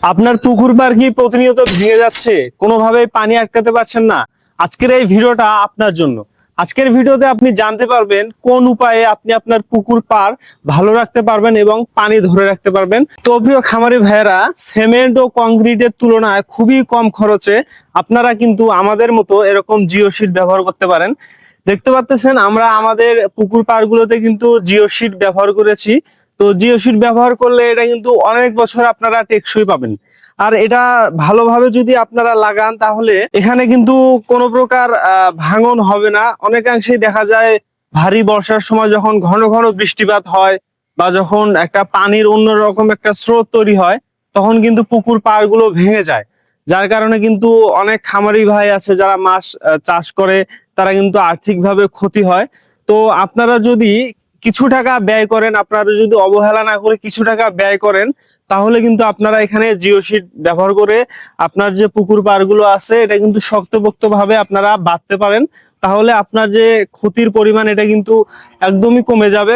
আপনার পুকুর পাড় কি প্রতিনিয়ত ভেঙে যাচ্ছে, কোনোভাবেই পানি আটকাতে পারছেন না? আজকের এই ভিডিওটা আপনার জন্য। আজকের ভিডিওতে আপনি জানতে পারবেন কোন উপায়ে আপনি আপনার পুকুর পাড় ভালো রাখতে পারবেন এবং পানি ধরে রাখতে পারবেন। তো প্রিয় খামারি ভাইয়েরা, সিমেন্ট ও কংক্রিটের তুলনায় খুবই কম খরচে আপনারা কিন্তু আমাদের মতো এরকম জিও শিট ব্যবহার করতে পারেন। দেখতে পাচ্ছেন আমরা আমাদের পুকুর পাড় গুলোতে কিন্তু জিও শিট ব্যবহার করেছি। তো জিও শিট ব্যবহার করলে এটা কিন্তু অনেক বছর আপনারা টেকসই পাবেন। আর এটা ভালোভাবে যদি আপনারা লাগান তাহলে এখানে কিন্তু কোনো প্রকার ভাঙন হবে না। অনেকাংশেই দেখা যায় ভারী বর্ষার সময় যখন ঘন ঘন বৃষ্টিপাত হয় বা যখন একটা পানির অন্যরকম একটা স্রোত তৈরি হয়, তখন কিন্তু পুকুর পাড় গুলো ভেঙে যায়। যার কারণে কিন্তু অনেক খামারি ভাই আছে যারা মাছ চাষ করে, তারা কিন্তু আর্থিকভাবে ক্ষতি হয়। তো আপনারা যদি কিছু টাকা ব্যয় করেন, আপনারা যদি অবহেলা না করে কিছু টাকা ব্যয় করেন, তাহলে কিন্তু আপনারা এখানে জিও শিট ব্যবহার করে আপনার যে পুকুর পাড় গুলো আছে এটা কিন্তু শক্তপোক্ত ভাবে আপনারা বাঁধতে পারেন। তাহলে আপনার যে ক্ষতির পরিমাণ এটা কিন্তু একদমই কমে যাবে।